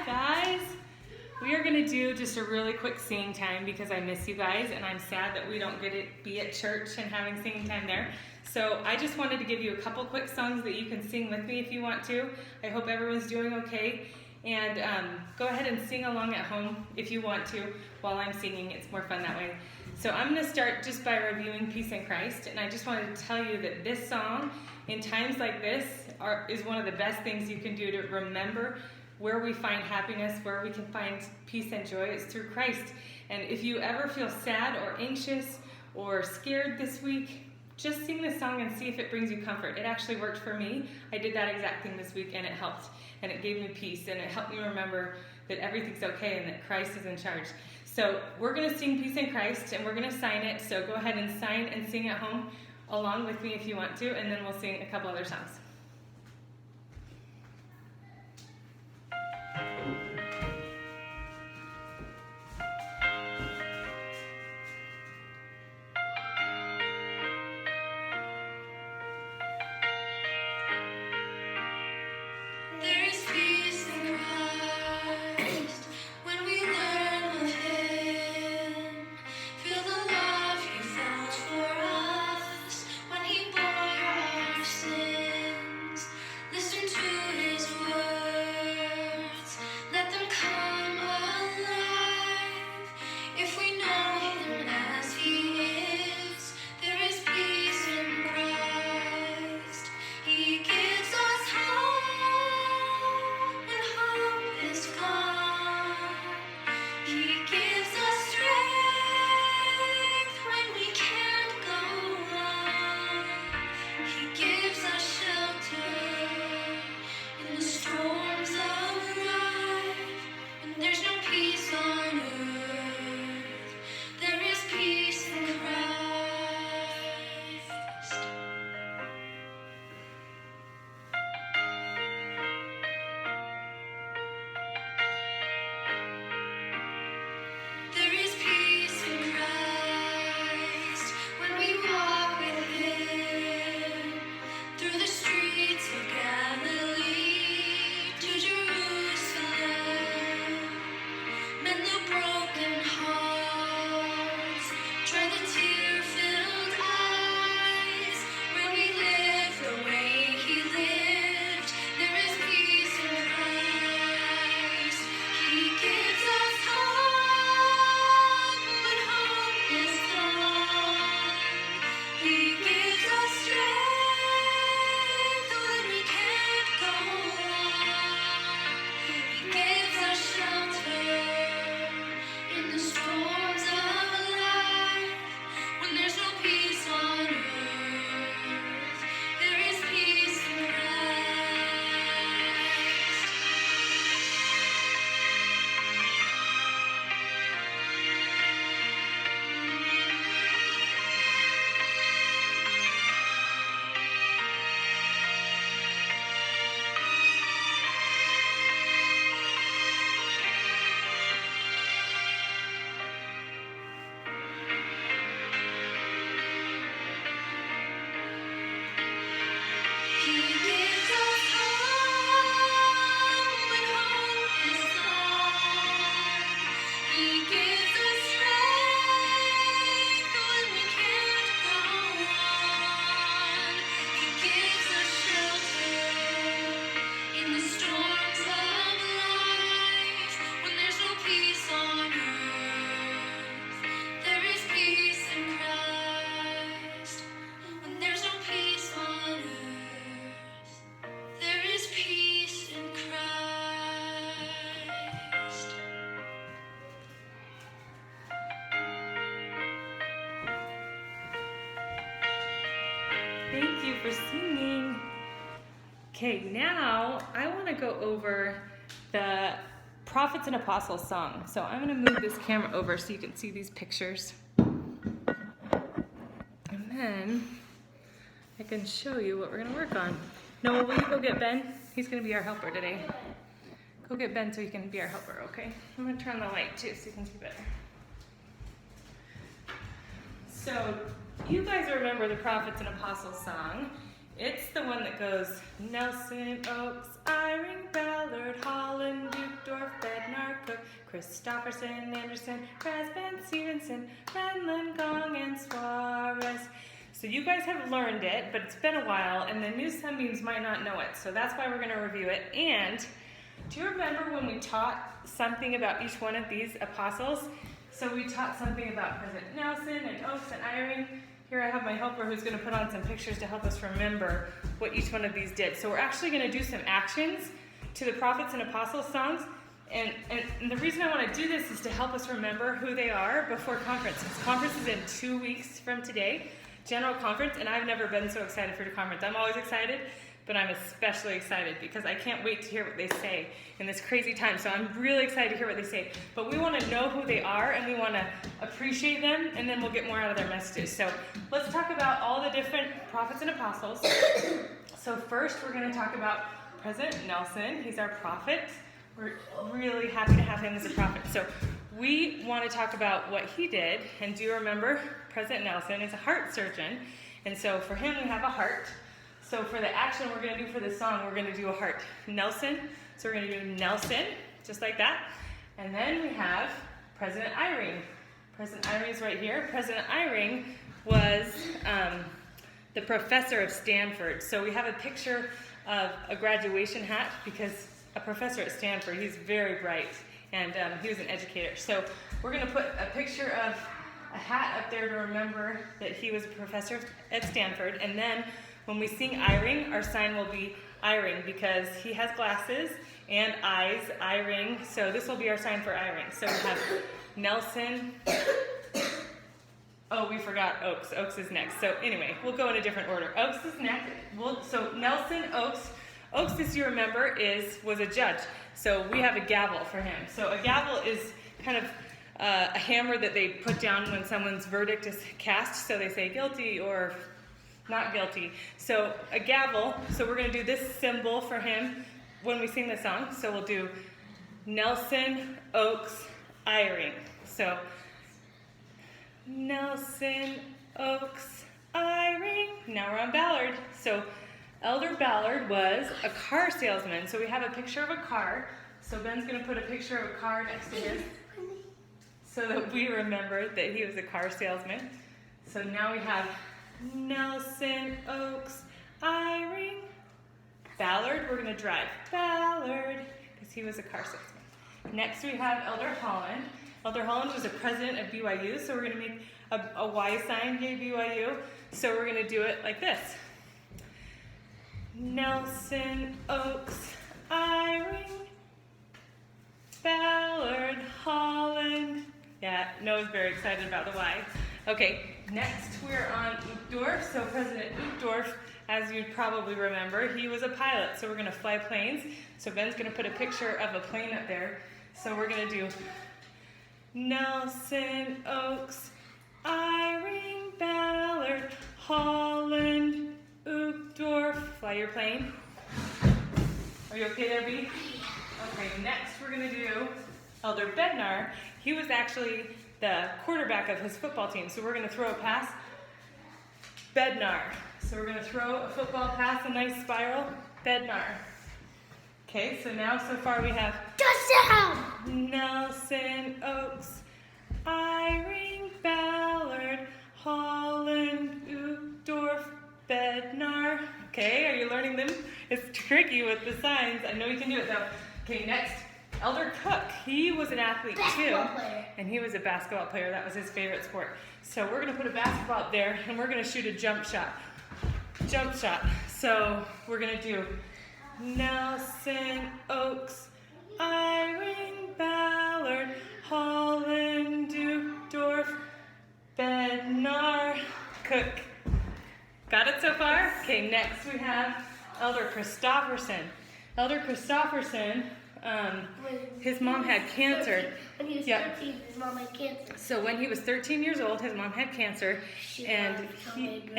Guys, we are gonna do just a really quick singing time because I miss you guys and I'm sad that we don't get to be at church and having singing time there. So I just wanted to give you a couple quick songs that you can sing with me if you want to. I hope everyone's doing okay. And go ahead and sing along at home if you want to while I'm singing. It's more fun that way. So I'm gonna start just by reviewing Peace in Christ. And I just wanted to tell you that this song, in times like this, is one of the best things you can do to remember where we find happiness, where we can find peace and joy. It's through Christ. And if you ever feel sad or anxious or scared this week, just sing this song and see if it brings you comfort. It actually worked for me. I did that exact thing this week and it helped. And it gave me peace and it helped me remember that everything's okay and that Christ is in charge. So we're gonna sing Peace in Christ and we're gonna sign it. So go ahead and sign and sing at home along with me if you want to, and then we'll sing a couple other songs. Thank you for singing. Okay, now I want to go over the Prophets and Apostles song. So I'm going to move this camera over so you can see these pictures. And then I can show you what we're going to work on. Noah, will you go get Ben? He's going to be our helper today. Go get Ben so he can be our helper, okay? I'm going to turn the light too so you can see better. So you guys remember the Prophets and Apostles song. It's the one that goes, Nelson, Oaks, Eyring, Ballard, Holland, Duke, Dorf, Christopherson, Anderson, Rasband, Stevenson, Renlund, Gong, and Suarez. So you guys have learned it, but it's been a while, and the new Sunbeams might not know it. So that's why we're going to review it. And do you remember when we taught something about each one of these apostles? So we taught something about President Nelson and Oakes and Eyring. Here I have my helper who's going to put on some pictures to help us remember what each one of these did. So we're actually going to do some actions to the Prophets and Apostles songs. And the reason I want to do this is to help us remember who they are before conference. This conference is in 2 weeks from today, General Conference, and I've never been so excited for the conference. I'm always excited, but I'm especially excited because I can't wait to hear what they say in this crazy time. So I'm really excited to hear what they say. But we want to know who they are, and we want to appreciate them, and then we'll get more out of their messages. So let's talk about all the different prophets and apostles. So first we're going to talk about President Nelson. He's our prophet. We're really happy to have him as a prophet. So we want to talk about what he did. And do you remember President Nelson is a heart surgeon? And so for him, we have a heart. So for the action we're going to do for this song, we're going to do a heart. Nelson. So we're going to do Nelson, just like that. And then we have President Eyring. President Eyring is right here. President Eyring was the professor of Stanford. So we have a picture of a graduation hat because a professor at Stanford, he's very bright, and he was an educator. So we're going to put a picture of a hat up there to remember that he was a professor at Stanford. And then when we sing Eyring, our sign will be Eyring because he has glasses and eyes, Eyring. So this will be our sign for Eyring. So we have Nelson. Oh, we forgot Oakes. Oakes is next. So anyway, we'll go in a different order. Oakes is next. So Nelson, Oakes. Oakes, as you remember, was a judge. So we have a gavel for him. So a gavel is kind of a hammer that they put down when someone's verdict is cast. So they say guilty or not guilty. So a gavel. So we're going to do this symbol for him when we sing the song. So we'll do Nelson, Oakes, Eyring. So Nelson, Oakes, Eyring. Now we're on Ballard. So Elder Ballard was a car salesman. So we have a picture of a car. So Ben's going to put a picture of a car next to his so that we remember that he was a car salesman. So now we have Nelson, Oakes, Eyring. Ballard, we're going to drive Ballard because he was a car salesman. Next we have Elder Holland. Elder Holland was a president of BYU, so we're going to make a Y sign, yay BYU. So we're going to do it like this. Nelson, Oakes, Eyring, Ballard, Holland. Yeah, Noah's very excited about the Y. Okay, next we're on Uchtdorf. So President Uchtdorf, as you probably remember, he was a pilot. So we're going to fly planes. So Ben's going to put a picture of a plane up there. So we're going to do Nelson, Oakes, Eyring, Ballard, Holland, Uchtdorf. Fly your plane. Are you okay there, B? Okay, next we're going to do Elder Bednar. He was actually the quarterback of his football team. So we're going to throw a pass. Bednar. So we're going to throw a football pass, a nice spiral. Bednar. Okay, so now so far we have touchdown! Nelson, Oakes, Eyring, Ballard, Holland, Uchtdorf, Bednar. Okay, are you learning them? It's tricky with the signs. I know you can do it though. Okay, next, Elder Cook. He was an athlete too. And he was a basketball player. That was his favorite sport. So we're going to put a basketball up there and we're going to shoot a jump shot. Jump shot. So we're going to do Nelson, Oakes, Eyring, Ballard, Holland, Uchtdorf, Bednar, Cook. Got it so far? Okay, next we have Elder Christopherson. Elder Christopherson, his mom had cancer. When he was 13, his mom had cancer. So when he was 13 years old, his mom had cancer, and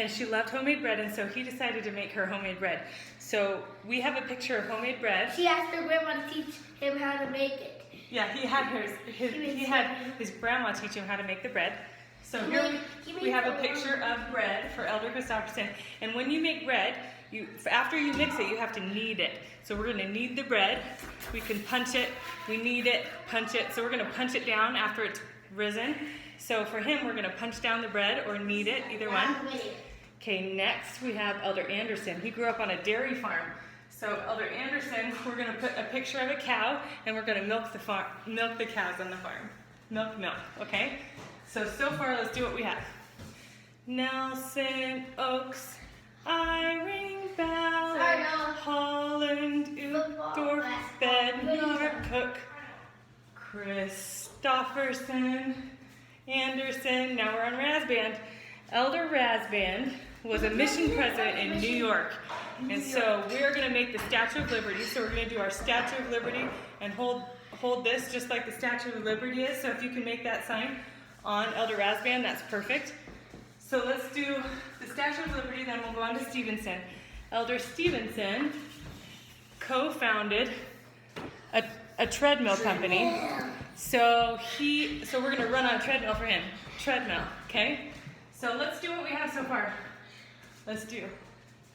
she loved homemade bread, and so he decided to make her homemade bread. So we have a picture of homemade bread. She asked her grandma to teach him how to make it. Yeah, he had his grandma teach him how to make the bread. So here we have a picture of bread for Elder Christopherson. And when you make bread, After you mix it, you have to knead it. So we're gonna knead the bread. We can punch it, we knead it, punch it. So we're gonna punch it down after it's risen. So for him, we're gonna punch down the bread or knead it, either one. Okay, next we have Elder Anderson. He grew up on a dairy farm. So Elder Anderson, we're gonna put a picture of a cow and we're gonna milk the cows on the farm. Milk, okay? So far, let's do what we have. Nelson, Oaks, Eyring, Ballard, Holland, Uchtdorf, Bednar, Cook, Christofferson, Anderson. Now we're on Raz Band. Elder Raz Band was a mission president in New York. And so we're going to make the Statue of Liberty. So we're going to do our Statue of Liberty and hold this just like the Statue of Liberty is. So if you can make that sign on Elder Raz Band, that's perfect. So let's do the Statue of Liberty, then we'll go on to Stevenson. Elder Stevenson co-founded a treadmill company. So we're going to run on a treadmill for him. Treadmill, okay? So let's do what we have so far. Let's do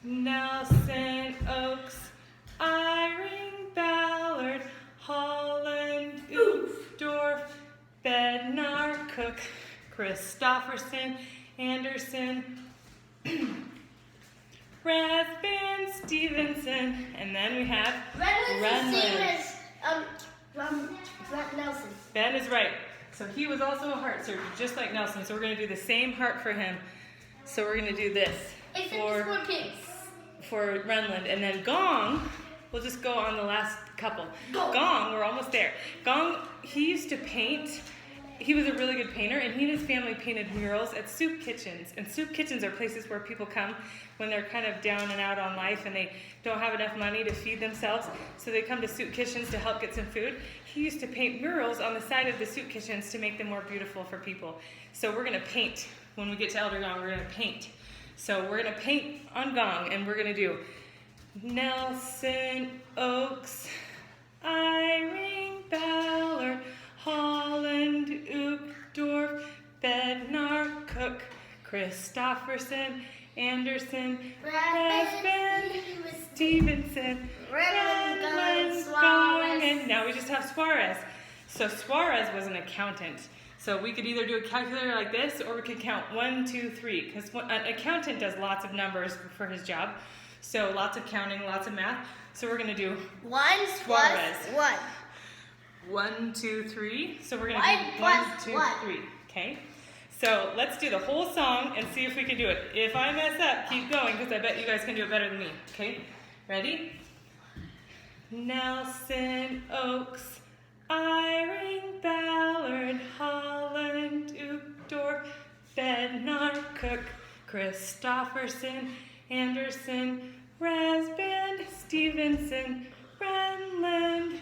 Nelson, Oaks, Eyring, Ballard, Holland, Uchtdorf, Bednar, Cook, Christofferson, Anderson, Rathband, Stevenson, and then we have Renland. Nelson. Ben is right. So he was also a heart surgeon, just like Nelson. So we're going to do the same heart for him. So we're going to do this for Renland. And then Gong, we'll just go on the last couple. Gong, we're almost there. Gong, he used to paint. He was a really good painter, and he and his family painted murals at soup kitchens. And soup kitchens are places where people come when they're kind of down and out on life and they don't have enough money to feed themselves. So they come to soup kitchens to help get some food. He used to paint murals on the side of the soup kitchens to make them more beautiful for people. So we're going to paint. When we get to Elder Gong, we're going to paint. So we're going to paint on Gong, and we're going to do Nelson, Oaks, Eyring, Ballard, Holland, Uchtdorf, Bednar, Cook, Christofferson, Anderson, Rathband, Stevenson, Renland, Gong, and now we just have Suarez. So Suarez was an accountant. So we could either do a calculator like this, or we could count 1, 2, 3, because an accountant does lots of numbers for his job. So lots of counting, lots of math. So we're going to do 1 Suarez. plus 1. 1, 2, 3. So we're going to do 1, 2, 3. Okay? So let's do the whole song and see if we can do it. If I mess up, keep going, because I bet you guys can do it better than me. Okay? Ready? Nelson, Oaks, Eyring, Ballard, Holland, Uchtdorf, Bednar, Cook, Christofferson, Anderson, Rathband, Stevenson, Renland,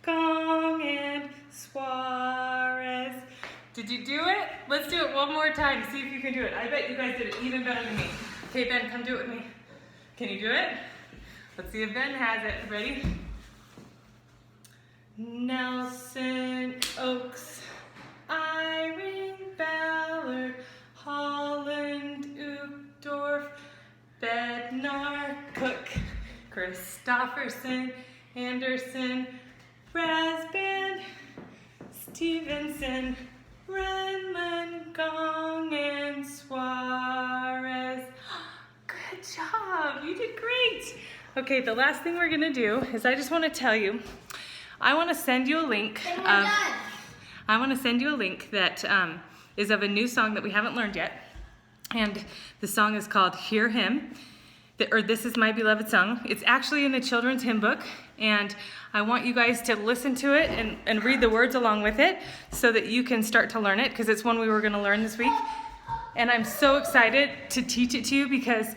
Gong, and Suarez. Did you do it? Let's do it one more time. See if you can do it. I bet you guys did it even better than me. Okay, Ben, come do it with me. Can you do it? Let's see if Ben has it. Ready? Nelson, Oaks, Eyring, Ballard, Holland, Uchtdorf, Bednar, Cook, Christofferson, Anderson, Rathband, Stevenson, Renland, Gong, and Suarez. Good job. You did great. Okay, the last thing we're going to do is I just want to tell you, I want to send you a link. I want to send you a link that is of a new song that we haven't learned yet. And the song is called Hear Him, or This Is My Beloved Song. It's actually in the children's hymn book, and I want you guys to listen to it and read the words along with it so that you can start to learn it, because it's one we were going to learn this week. And I'm so excited to teach it to you because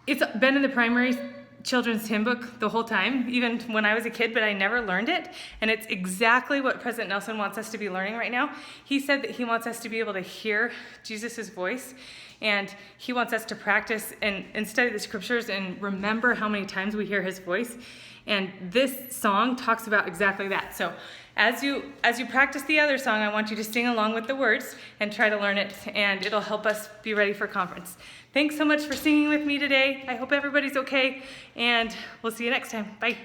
it's been in the primary children's hymn book the whole time, even when I was a kid, but I never learned it. And it's exactly what President Nelson wants us to be learning right now. He said that he wants us to be able to hear Jesus' voice, and he wants us to practice and study the scriptures and remember how many times we hear his voice. And this song talks about exactly that. So as you practice the other song, I want you to sing along with the words and try to learn it, and it'll help us be ready for conference. Thanks so much for singing with me today. I hope everybody's okay, and we'll see you next time. Bye.